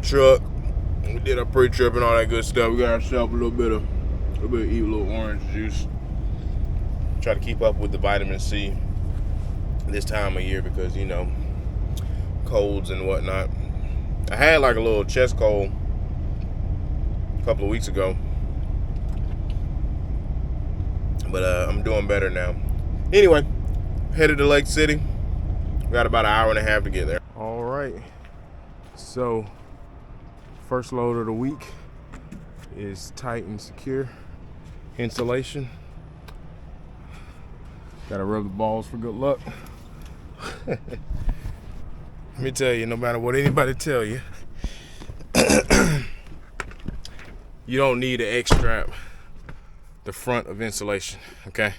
truck. We did our pre-trip and all that good stuff. We got ourselves a little bit of eat a little orange juice. Try to keep up with the vitamin C this time of year because, you know, colds and whatnot. I had like a little chest cold a couple of weeks ago, but I'm doing better now. Anyway, headed to Lake City. We got about an hour and a half to get there. All right, so first load of the week is tight and secure insulation. Gotta rub the balls for good luck. Let me tell you, no matter what anybody tell you, you don't need to X-strap the front of insulation, okay?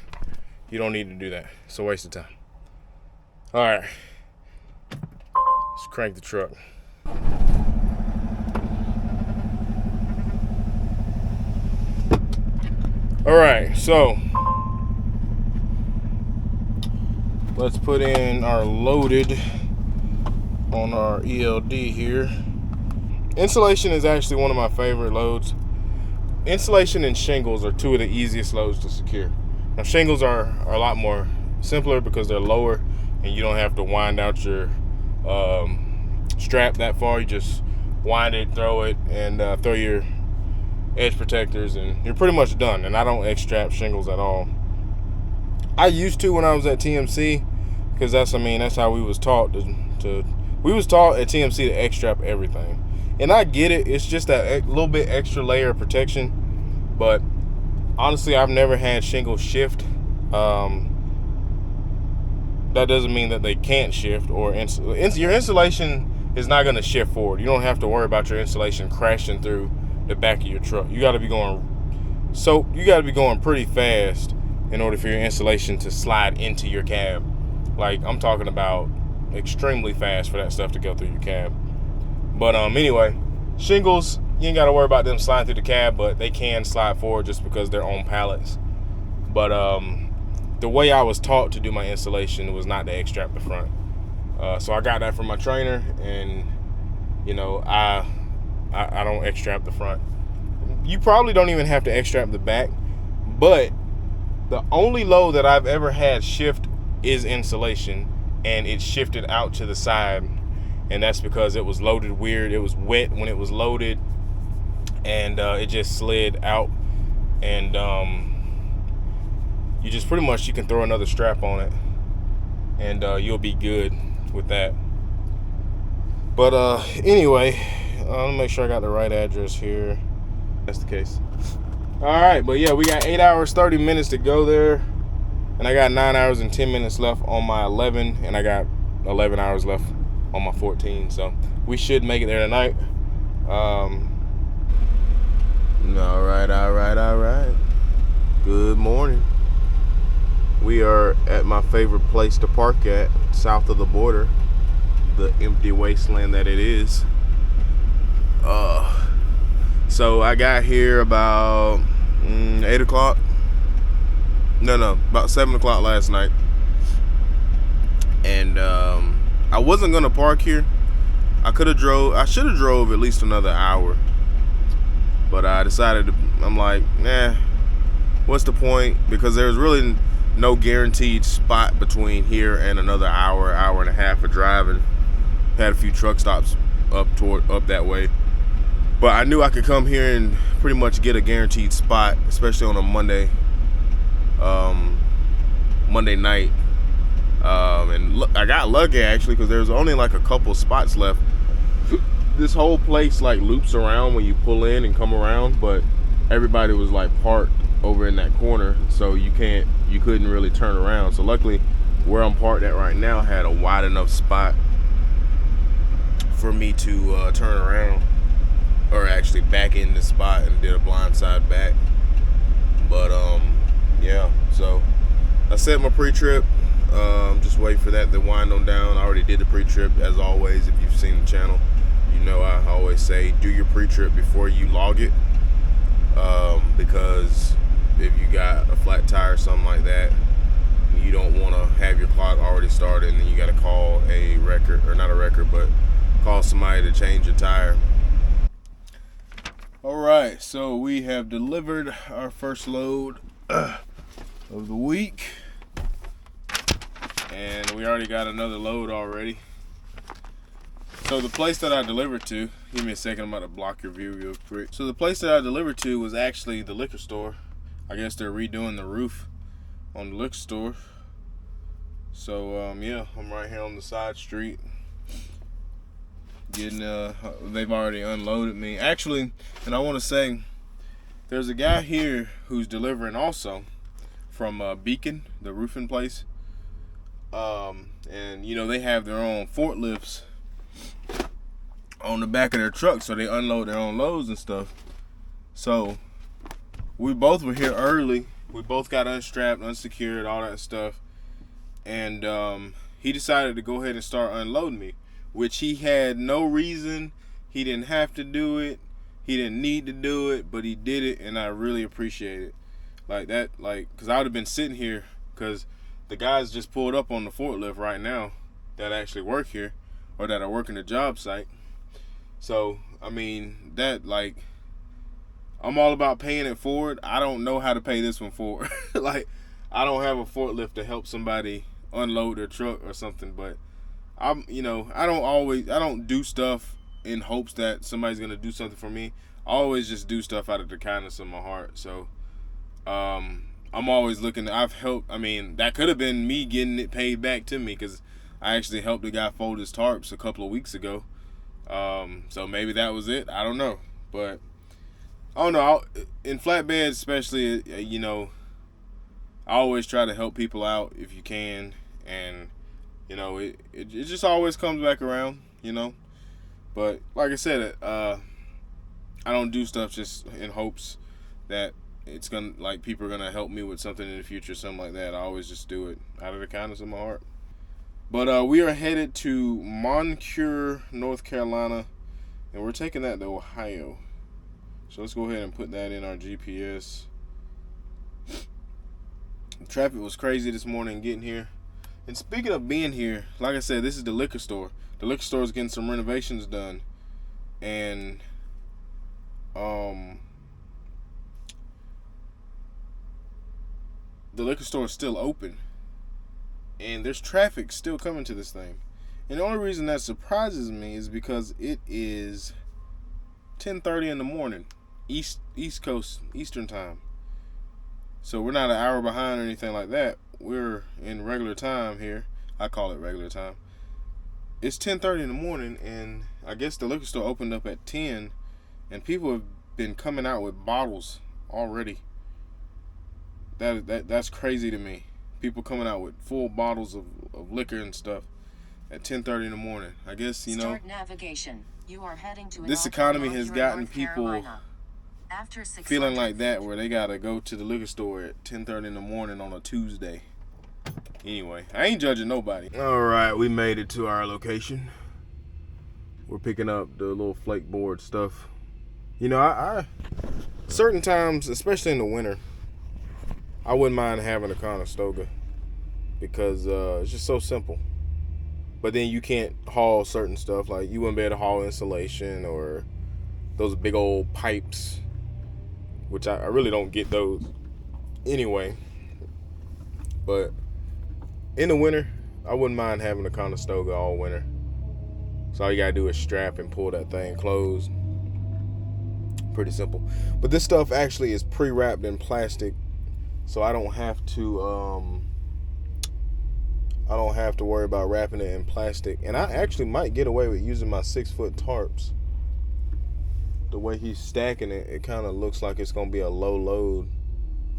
You don't need to do that. It's a waste of time. All right, let's crank the truck. All right, so let's put in our loaded on our ELD here. Insulation is actually one of my favorite loads. Insulation and shingles are two of the easiest loads to secure. Now shingles are a lot more simpler because they're lower and you don't have to wind out your strap that far. You just wind it, throw it, and throw your edge protectors and you're pretty much done. And I don't X-strap shingles at all. I used to when I was at TMC because that's how we was taught we was taught at TMC to X-strap everything. And I get it, it's just that little bit extra layer of protection. But honestly, I've never had shingles shift. That doesn't mean that they can't shift or your insulation is not gonna shift forward. You don't have to worry about your insulation crashing through the back of your truck. You gotta be going pretty fast in order for your insulation to slide into your cab. Like, I'm talking about extremely fast for that stuff to go through your cab. But anyway, shingles, you ain't got to worry about them sliding through the cab, but they can slide forward just because they're on pallets. But the way I was taught to do my installation was not to X-strap the front. So I got that from my trainer, and you know, I don't X-strap the front. You probably don't even have to X-strap the back, but the only load that I've ever had shift is insulation, and it shifted out to the side, and that's because it was loaded weird. It was wet when it was loaded, and it just slid out, and you just pretty much, you can throw another strap on it, and you'll be good with that. But anyway, let me make sure I got the right address here. That's the case. All right, but yeah, we got 8 hours, 30 minutes to go there. And I got 9 hours and 10 minutes left on my 11, and I got 11 hours left on my 14. So we should make it there tonight. All right. Good morning. We are at my favorite place to park at, south of the border, the empty wasteland that it is. So I got here about 8 o'clock. No, about 7 o'clock last night. And I wasn't gonna park here. I should have drove at least another hour. But I decided I'm like, nah, what's the point? Because there's really no guaranteed spot between here and another hour and a half of driving. Had a few truck stops up that way. But I knew I could come here and pretty much get a guaranteed spot, especially on a Monday night. And I got lucky actually, because there's only like a couple spots left. This whole place like loops around when you pull in and come around, but everybody was like parked over in that corner, so you couldn't really turn around. So luckily, where I'm parked at right now had a wide enough spot for me to turn around, or actually back in the spot, and did a blindside back. But yeah, so I set my pre-trip. Just wait for that to wind on down. I already did the pre-trip, as always. If you've seen the channel, you know I always say do your pre-trip before you log it, because if you got a flat tire or something like that, you don't want to have your clock already started, and then you got to call a wrecker, or not a wrecker, but call somebody to change your tire. All right, so we have delivered our first load of the week, and we already got another load already. So the place that I delivered to, give me a second, I'm about to block your view real quick. So the place that I delivered to was actually the liquor store. I guess they're redoing the roof on the liquor store. So yeah, I'm right here on the side street. Getting they've already unloaded me. Actually, and I want to say, there's a guy here who's delivering also from Beacon, the roofing place. And you know, they have their own forklifts on the back of their truck, so they unload their own loads and stuff. So we both were here early. We both got unstrapped, unsecured, all that stuff. And he decided to go ahead and start unloading me, which he had no reason. He didn't have to do it. He didn't need to do it, but he did it, and I really appreciate it. Like that, because I would have been sitting here, because the guys just pulled up on the forklift right now that actually work here, or that are working the job site. So, I mean, I'm all about paying it forward. I don't know how to pay this one forward. Like, I don't have a forklift to help somebody unload their truck or something, but I don't do stuff in hopes that somebody's gonna do something for me. I always just do stuff out of the kindness of my heart. So I'm always looking. I've helped. I mean, that could have been me getting it paid back to me, because I actually helped the guy fold his tarps a couple of weeks ago. So maybe that was it. I don't know, but I don't know. In Flatbed especially, you know, I always try to help people out if you can, and you know, it just always comes back around, you know. But like I said, I don't do stuff just in hopes that it's gonna, like, people are gonna help me with something in the future, something like that. I always just do it out of the kindness of my heart. But we are headed to Moncure, North Carolina, and we're taking that to Ohio. So let's go ahead and put that in our GPS. The traffic was crazy this morning getting here. And speaking of being here, like I said, this is the liquor store. The liquor store is getting some renovations done. And the liquor store is still open. And there's traffic still coming to this thing. And the only reason that surprises me is because it is 10:30 in the morning, East Coast, Eastern time. So we're not an hour behind or anything like that. We're in regular time here. I call it regular time. It's 10:30 in the morning, and I guess the liquor store opened up at 10, and people have been coming out with bottles already. That's crazy to me. People coming out with full bottles of liquor and stuff at 10:30 in the morning. I guess, you know, Start navigation. You are heading to this economy has gotten people feeling like that, where they gotta go to the liquor store at 10:30 in the morning on a Tuesday. Anyway, I ain't judging nobody. All right, we made it to our location. We're picking up the little flake board stuff. You know, I certain times, especially in the winter, I wouldn't mind having a Conestoga, because it's just so simple. But then you can't haul certain stuff, like you wouldn't be able to haul insulation or those big old pipes, which I really don't get those anyway. But in the winter, I wouldn't mind having a Conestoga all winter. So all you gotta do is strap and pull that thing closed. Pretty simple. But this stuff actually is pre-wrapped in plastic, so I don't have to worry about wrapping it in plastic. And I actually might get away with using my 6-foot tarps. The way he's stacking it, it kind of looks like it's gonna be a low load.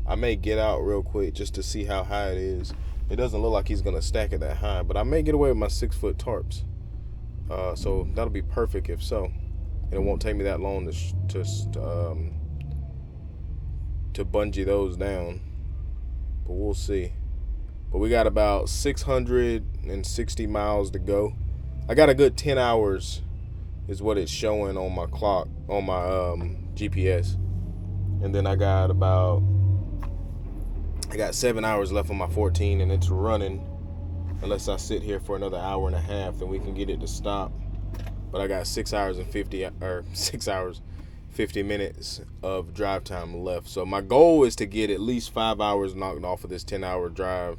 I may get out real quick just to see how high it is. It doesn't look like he's gonna stack it that high, but I may get away with my 6-foot tarps. So that'll be perfect if so. And it won't take me that long to bungee those down. But we'll see. But we got about 660 miles to go. I got a good 10 hours is what it's showing on my clock, on my GPS. And then I got 7 hours left on my 14, and it's running. Unless I sit here for another hour and a half, then we can get it to stop. But I got 6 hours and 50 50 minutes of drive time left. So my goal is to get at least 5 hours knocked off of this 10-hour drive.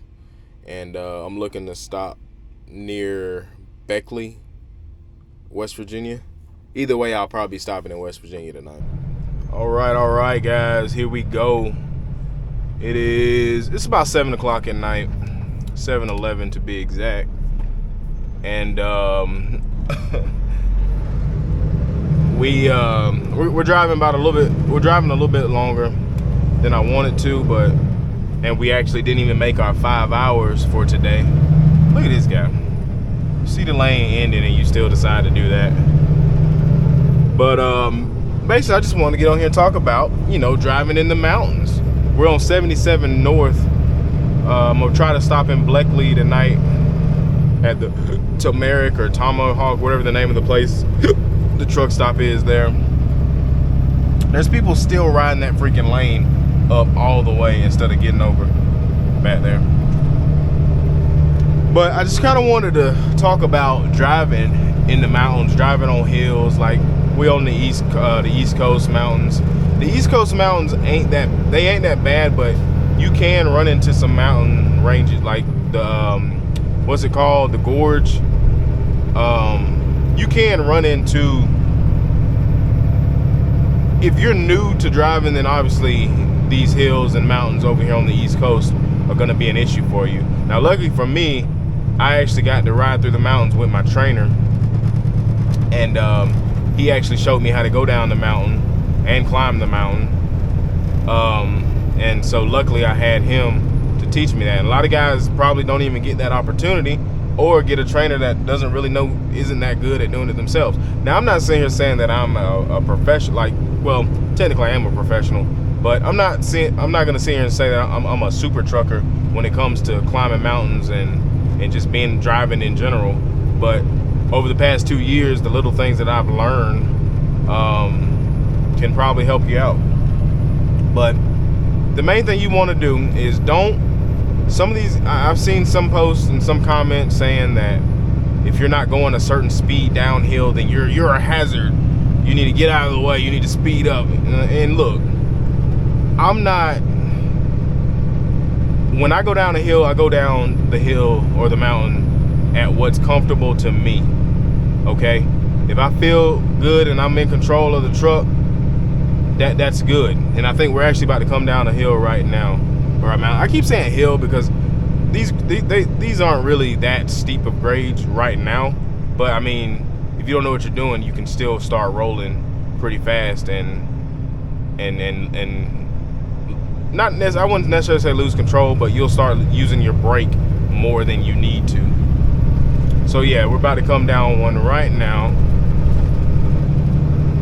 And I'm looking to stop near Beckley, West Virginia. Either way, I'll probably be stopping in West Virginia tonight. All right, guys, here we go. It's about 7 o'clock at night, 7:11 to be exact. And we're driving about a little bit. We're driving a little bit longer than I wanted to, and we actually didn't even make our 5 hours for today. Look at this guy. You see the lane ending, and you still decide to do that. But basically, I just want to get on here and talk about, driving in the mountains. We're on 77 North. I'm gonna try to stop in Beckley tonight at the Tomahawk or Tomahawk, whatever the name of the place the truck stop is there. There's people still riding that freaking lane up all the way instead of getting over back there. But I just kind of wanted to talk about driving in the mountains, driving on hills. Like, we on the East Coast mountains. The East Coast mountains ain't that bad, but you can run into some mountain ranges, like the what's it called, the gorge. You can run into, if you're new to driving, then obviously these hills and mountains over here on the East Coast are going to be an issue for you. Now, luckily for me, I actually got to ride through the mountains with my trainer, and he actually showed me how to go down the mountain and climb the mountain. And so luckily I had him to teach me that. And a lot of guys probably don't even get that opportunity, or get a trainer that doesn't really know, isn't that good at doing it themselves. Now, I'm not sitting here saying that I'm a professional, well, technically I am a professional, but I'm not gonna sit here and say that I'm a super trucker when it comes to climbing mountains and just driving in general. But over the past 2 years, the little things that I've learned can probably help you out. But the main thing you want to do is I've seen some posts and some comments saying that if you're not going a certain speed downhill, then you're a hazard. You need to get out of the way. You need to speed up. And look, when I go down a hill, I go down the hill or the mountain at what's comfortable to me. Okay? If I feel good and I'm in control of the truck, that's good. And I think we're actually about to come down a hill right now. Or a mountain. I keep saying hill because these aren't really that steep of grades right now. But I mean, if you don't know what you're doing, you can still start rolling pretty fast and not necessarily, I wouldn't necessarily say lose control, but you'll start using your brake more than you need to. So yeah, we're about to come down one right now.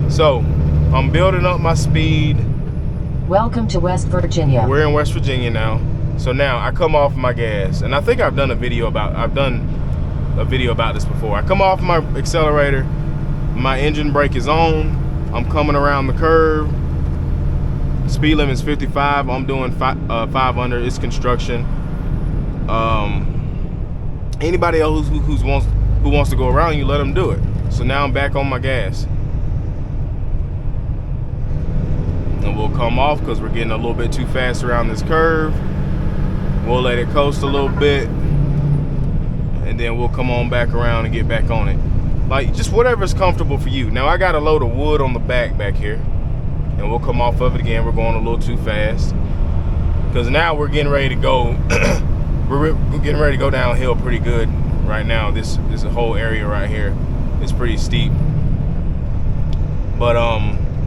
So I'm building up my speed. Welcome to West Virginia. We're in West Virginia now. So now I come off my gas, and I think I've done a video about this before. I come off my accelerator, my engine brake is on, I'm coming around the curve. Speed limit is 55. I'm doing 500. It's construction. Anybody else who wants to go around you, let them do it. So now I'm back on my gas. And we'll come off because we're getting a little bit too fast around this curve. We'll let it coast a little bit, and then we'll come on back around and get back on it. Like, just whatever's comfortable for you. Now I got a load of wood on the back here, and we'll come off of it again. We're going a little too fast because now we're getting ready to go. We're getting ready to go downhill pretty good right now. This whole area right here is pretty steep, but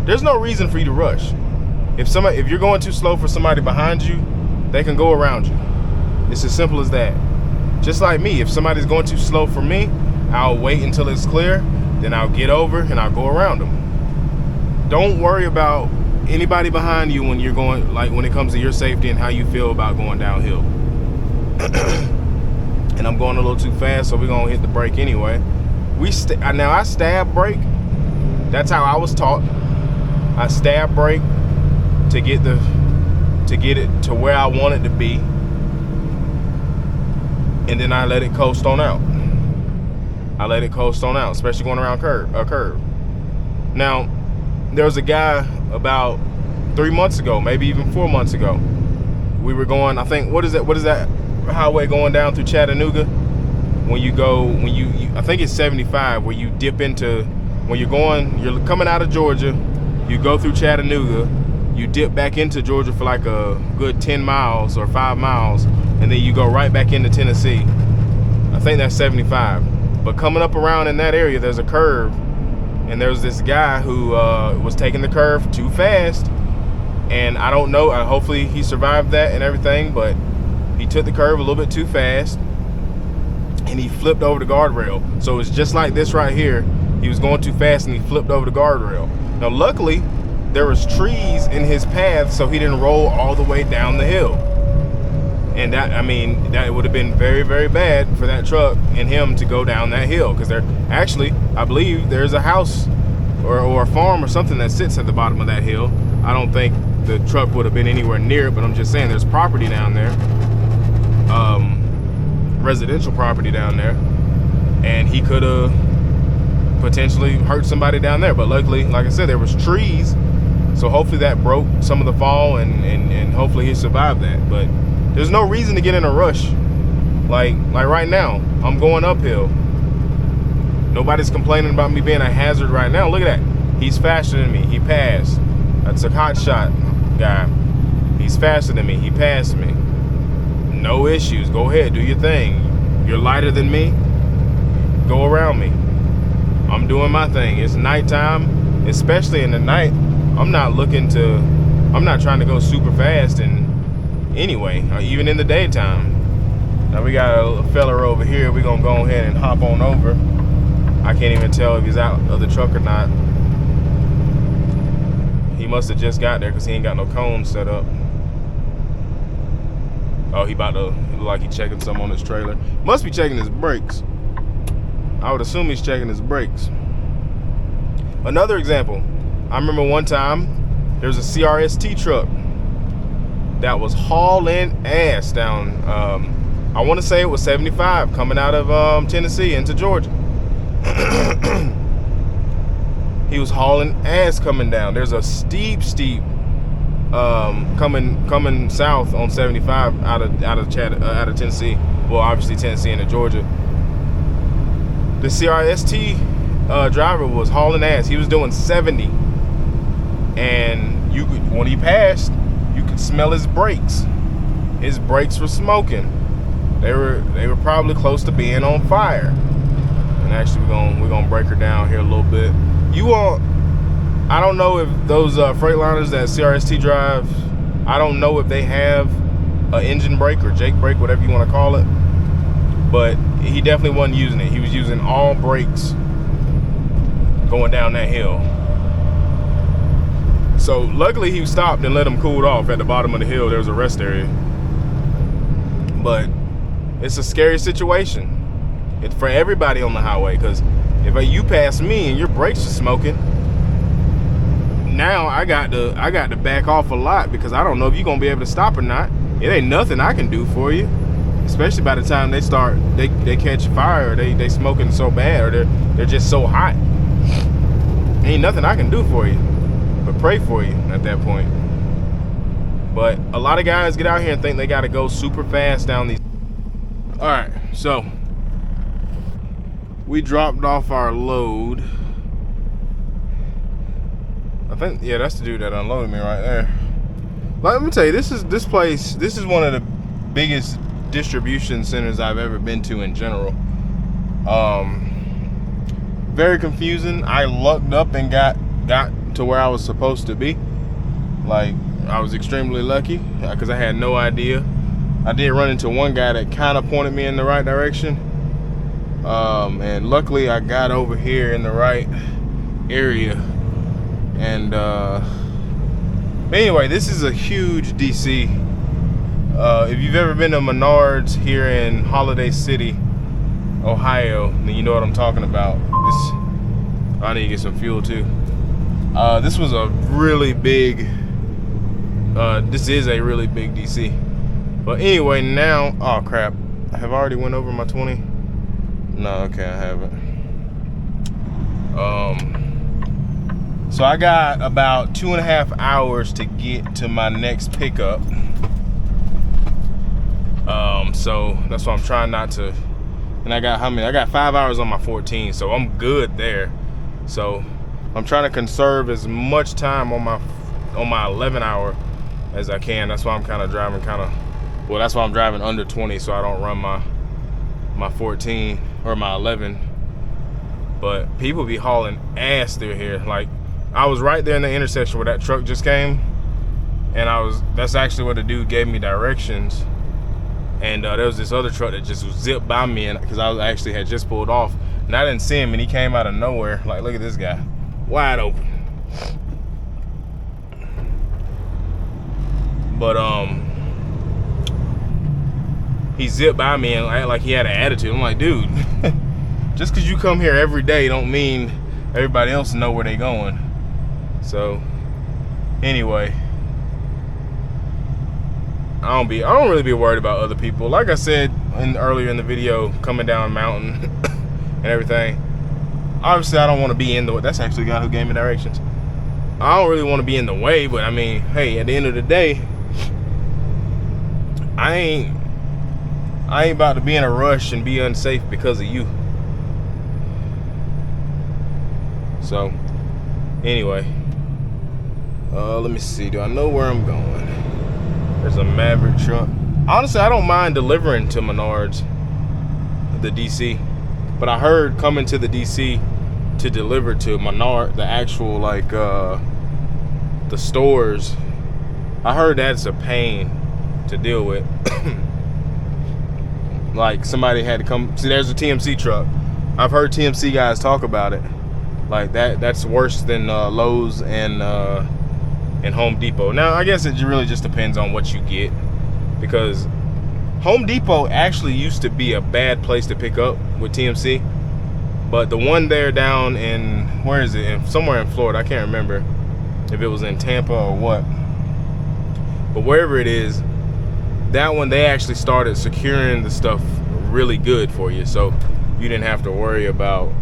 there's no reason for you to rush. If you're going too slow for somebody behind you, they can go around you. It's as simple as that. Just like me, if somebody's going too slow for me, I'll wait until it's clear, then I'll get over and I'll go around them. Don't worry about anybody behind you when you're going, like when it comes to your safety and how you feel about going downhill. And I'm going a little too fast, so we're gonna hit the brake anyway. Now I stab brake. That's how I was taught. I stab brake to get it to where I want it to be, and then I let it coast on out. Especially going around a curve. Now, there was a guy about 3 months ago, maybe even 4 months ago. We were going, I think, what is that highway going down through Chattanooga? When you go, I think it's 75, where you dip into, when you're coming out of Georgia, you go through Chattanooga, you dip back into Georgia for like a good 10 miles or 5 miles, and then you go right back into Tennessee. I think that's 75. But coming up around in that area, there's a curve, and there's this guy who was taking the curve too fast, and I don't know, hopefully he survived that and everything, but he took the curve a little bit too fast, and he flipped over the guardrail. So it's just like this right here. He was going too fast and he flipped over the guardrail. Now luckily, there was trees in his path, so he didn't roll all the way down the hill. And that would have been very, very bad for that truck and him to go down that hill, because there actually, I believe there's a house or a farm or something that sits at the bottom of that hill. I don't think the truck would have been anywhere near it, but I'm just saying there's property down there, residential property down there, and he could have potentially hurt somebody down there. But luckily, like I said, there was trees, so hopefully that broke some of the fall, and hopefully he survived that. But there's no reason to get in a rush. Like right now, I'm going uphill. Nobody's complaining about me being a hazard right now. Look at that. He's faster than me. He passed. That's a hot shot guy. He's faster than me. He passed me. No issues. Go ahead. Do your thing. You're lighter than me. Go around me. I'm doing my thing. It's nighttime, especially in the night. I'm not trying to go super fast, and anyway, even in the daytime. Now we got a fella over here. We're gonna go ahead and hop on over. I can't even tell if he's out of the truck or not. He must have just got there because he ain't got no cones set up. Oh, he about to, it look like he checking something on his trailer. Must be checking his brakes. I would assume he's checking his brakes. Another example, I remember one time there was a CRST truck that was hauling ass down, I want to say it was 75 coming out of Tennessee into Georgia. He was hauling ass coming down. There's a steep coming south on 75 out of Tennessee. Well, obviously Tennessee into Georgia. The CRST driver was hauling ass. He was doing 70, and when he passed, you could smell his brakes. His brakes were smoking. They were probably close to being on fire. And actually, we're gonna break her down here a little bit. I don't know if those Freightliners that CRST drive, I don't know if they have an engine brake or Jake brake, whatever you want to call it. But he definitely wasn't using it. He was using all brakes going down that hill. So luckily he stopped and let him cool off at the bottom of the hill. There was a rest area. But it's a scary situation. It's for everybody on the highway, because if you pass me and your brakes are smoking, now I got to back off a lot, because I don't know if you're gonna be able to stop or not. It ain't nothing I can do for you, especially by the time they catch fire, or they smoking so bad, or they're just so hot. Ain't nothing I can do for you but pray for you at that point. But a lot of guys get out here and think they got to go super fast down these. All right, so we dropped off our load. I think, yeah, that's the dude that unloaded me right there. Let me tell you, this is one of the biggest distribution centers I've ever been to in general. Very confusing. I lucked up and got to where I was supposed to be. Like, I was extremely lucky, because I had no idea. I did run into one guy that kind of pointed me in the right direction. And luckily I got over here in the right area. And anyway, this is a huge DC. If you've ever been to Menards here in Holiday City, Ohio, then you know what I'm talking about. I need to get some fuel too. This was a really big, this is a really big DC. But anyway, now, oh crap, I have already went over my 20. No, okay, I haven't. So I got about 2.5 hours to get to my next pickup. So that's why I'm trying not to. And I got how many? I got 5 hours on my 14, so I'm good there. So I'm trying to conserve as much time on my 11 hour as I can. That's why I'm kind of driving well, that's why I'm driving under 20, so I don't run my 14 or my 11. But people be hauling ass through here. Like, I was right there in the intersection where that truck just came, and that's actually where the dude gave me directions. And there was this other truck that just zipped by me, and because I actually had just pulled off, and I didn't see him, and he came out of nowhere. Like, look at this guy, wide open. But he zipped by me and acted like he had an attitude. I'm like, dude, just because you come here every day don't mean everybody else know where they going. So anyway, I don't really be worried about other people. Like I said earlier in the video, coming down a mountain and everything. Obviously, I don't want to be in the way. That's actually the guy who gave me directions. I don't really want to be in the way, but I mean, hey, at the end of the day, I ain't about to be in a rush and be unsafe because of you. So anyway, let me see. Do I know where I'm going? There's a Maverick truck. Honestly, I don't mind delivering to Menards, the DC, but I heard coming to the DC to deliver to Menard, the actual like the stores, I heard that's a pain to deal with. Like, somebody had to come. See, there's a TMC truck. I've heard TMC guys talk about it. Like that's worse than Lowe's and Home Depot. Now, I guess it really just depends on what you get, because Home Depot actually used to be a bad place to pick up with TMC, but the one there down in, where is it? Somewhere in Florida. I can't remember if it was in Tampa or what, but wherever it is, that one, they actually started securing the stuff really good for you, so you didn't have to worry about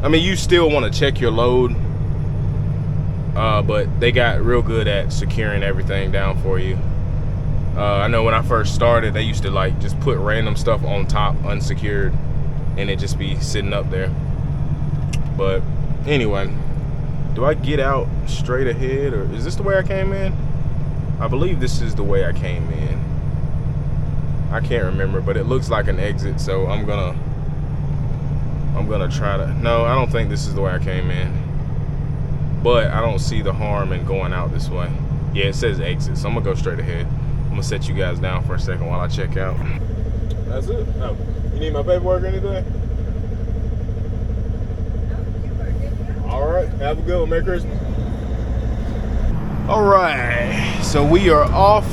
I mean, you still want to check your load, but they got real good at securing everything down for you. I know when I first started, they used to like just put random stuff on top unsecured, and it just be sitting up there. But anyway, do I get out straight ahead, or is this the way I came in? I believe this is the way I came in. I can't remember, but it looks like an exit, so I'm gonna try to. No, I don't think this is the way I came in, but I don't see the harm in going out this way. Yeah, it says exit, so I'm gonna go straight ahead. I'm gonna set you guys down for a second while I check out. That's it? Oh, you need my paperwork or anything? All right, have a good one. Merry Christmas. All right, so we are off.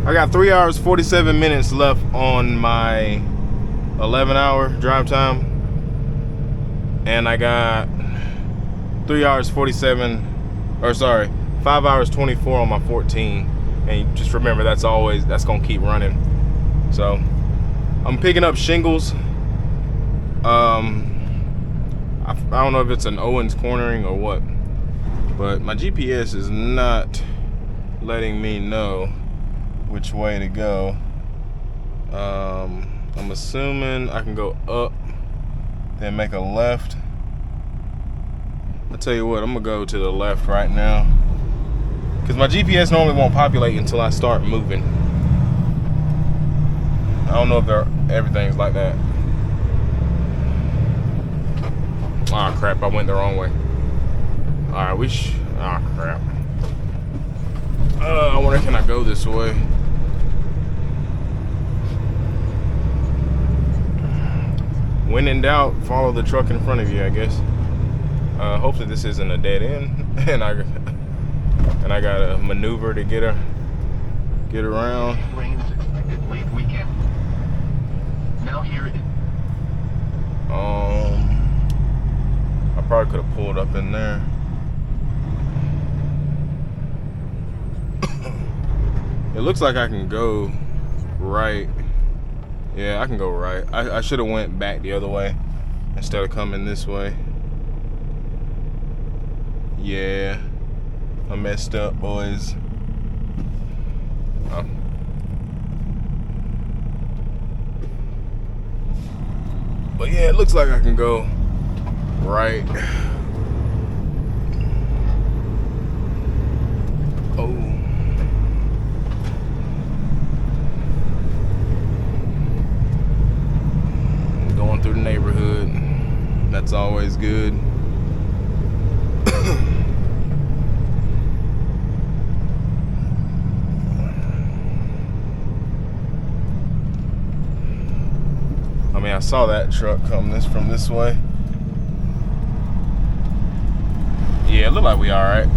I got 3 hours 47 minutes left on my 11-hour drive time, and I got 3 hours 47, or sorry, 5 hours 24 on my 14. And just remember, that's gonna keep running. So I'm picking up shingles. I don't know if it's an Owens cornering or what, but my GPS is not letting me know which way to go. I'm assuming I can go up, then make a left. I'll tell you what, I'm gonna go to the left right now, because my GPS normally won't populate until I start moving. I don't know if everything's like that. Ah, crap, I went the wrong way. Alright, ah, crap. I wonder, can I go this way? When in doubt, follow the truck in front of you, I guess. Hopefully this isn't a dead end, and I gotta maneuver to get around. Rain is expected late weekend. Now here it is. I probably could have pulled up in there. It looks like I can go right Yeah, I can go right. I should have went back the other way instead of coming this way. Yeah, I messed up, boys. Oh. But yeah, it looks like I can go right. Oh. Going through the neighborhood. That's always good. I mean, I saw that truck come from this way. Yeah, it looked like we all right.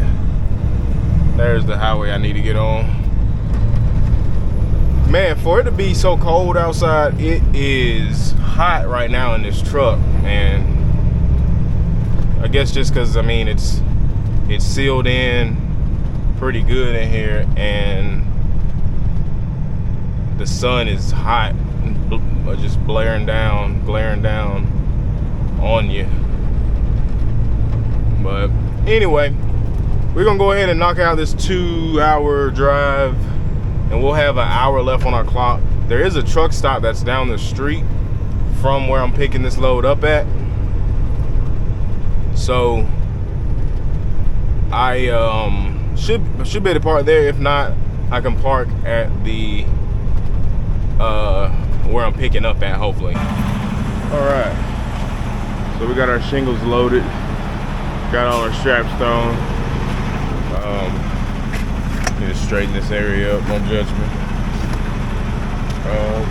There's the highway I need to get on. Man, for it to be so cold outside, it is hot right now in this truck. And I guess just because, I mean, it's sealed in pretty good in here, and the sun is hot, just glaring down on you. But anyway, we're gonna go ahead and knock out this 2-hour drive, and we'll have an hour left on our clock. There is a truck stop that's down the street from where I'm picking this load up at, so I should be able to park there. If not, I can park at the where I'm picking up at, hopefully. All right, so we got our shingles loaded, got all our straps thrown. Need to straighten this area up, no judgment.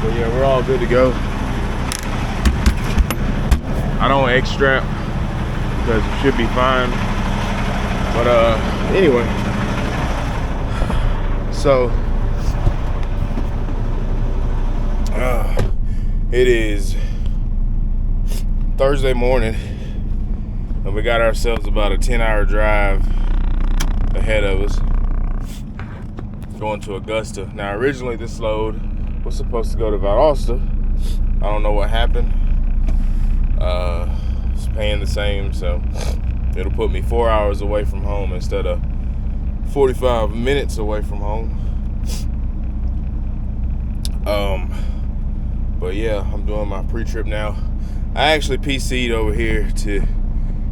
But yeah, we're all good to go. I don't X-strap because it should be fine. But anyway, so it is Thursday morning, and we got ourselves about a 10-hour drive ahead of us, going to Augusta. Now, originally this load was supposed to go to Valdosta. I don't know what happened. It's paying the same, so it'll put me 4 hours away from home instead of 45 minutes away from home. But yeah, I'm doing my pre-trip now. I actually PC'd over here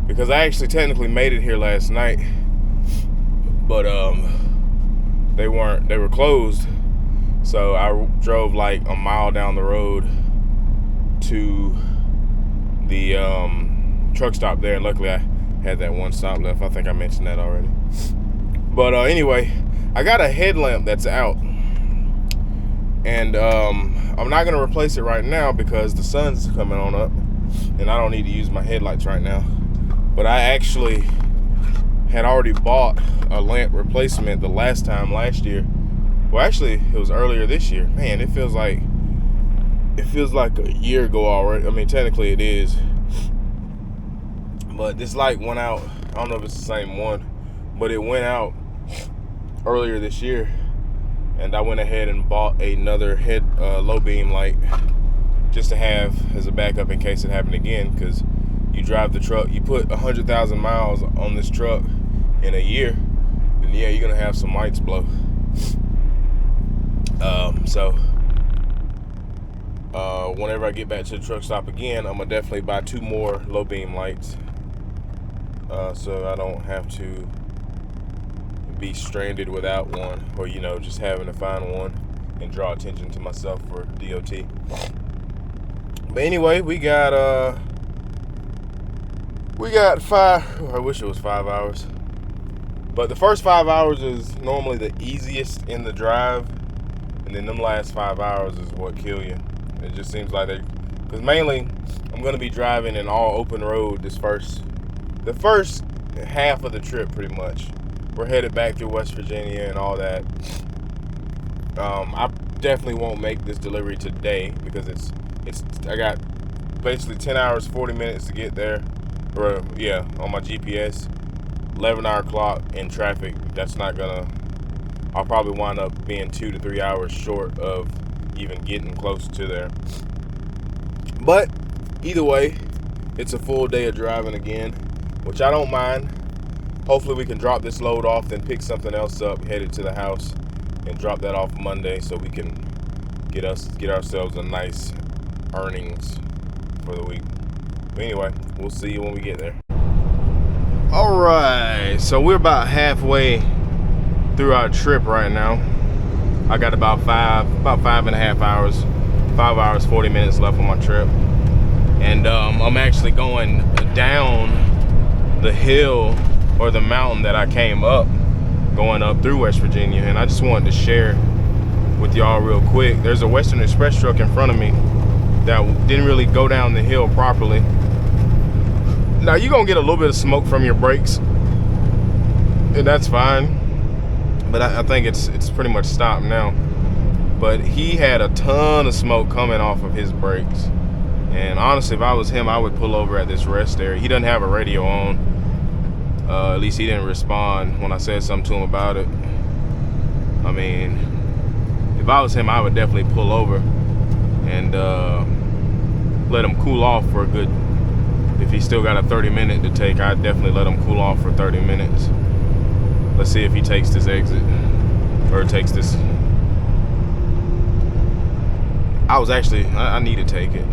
because I actually technically made it here last night, but they were closed. So I drove like a mile down the road to the truck stop there, and luckily I had that one stop left. I think I mentioned that already. But anyway, I got a headlamp that's out, and I'm not gonna replace it right now because the sun's coming on up and I don't need to use my headlights right now. But I actually had already bought a lamp replacement last year. Well, actually, it was earlier this year. Man, it feels like a year ago already. I mean, technically it is. But this light went out. I don't know if it's the same one, but it went out earlier this year, and I went ahead and bought another low beam light just to have as a backup in case it happened again. Because you drive the truck, you put 100,000 miles on this truck in a year, then yeah, you're gonna have some lights blow. Whenever I get back to the truck stop again, I'm gonna definitely buy 2 more low beam lights, so I don't have to be stranded without one, or just having to find one and draw attention to myself for DOT. But anyway, we got 5. I wish it was 5 hours, but the first 5 hours is normally the easiest in the drive, and then them last 5 hours is what kill you. It just seems like because mainly I'm gonna be driving an all open road the first half of the trip, pretty much. We're headed back through West Virginia and all that. I definitely won't make this delivery today because I got basically 10 hours 40 minutes to get there, or yeah, on my GPS, 11-hour clock in traffic. I'll probably wind up being 2 to 3 hours short of even getting close to there. But either way, it's a full day of driving again, which I don't mind. Hopefully we can drop this load off, then pick something else up, head it to the house, and drop that off Monday so we can get ourselves a nice earnings for the week. But anyway, we'll see you when we get there. All right, so we're about halfway through our trip right now. I got about 5.5 hours, 5 hours, 40 minutes left on my trip. And I'm actually going down the hill or the mountain that I came up, going up through West Virginia. And I just wanted to share with y'all real quick. There's a Western Express truck in front of me that didn't really go down the hill properly. Now you're gonna get a little bit of smoke from your brakes, and that's fine. But I think it's pretty much stopped now. But he had a ton of smoke coming off of his brakes. And honestly, if I was him, I would pull over at this rest area. He doesn't have a radio on. At least he didn't respond when I said something to him about it. I mean, if I was him, I would definitely pull over and let him cool off for a good, if he still got a 30-minute to take, I'd definitely let him cool off for 30 minutes. Let's see if he takes this exit, or takes this. I need to take it.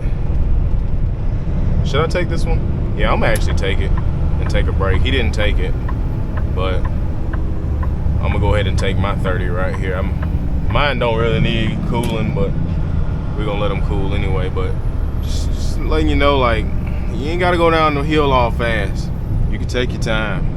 Should I take this one? Yeah, I'm gonna actually take it and take a break. He didn't take it, but I'm gonna go ahead and take my 30 right here. Mine don't really need cooling, but we're gonna let them cool anyway. But just letting you know, like, you ain't gotta go down the hill all fast. You can take your time.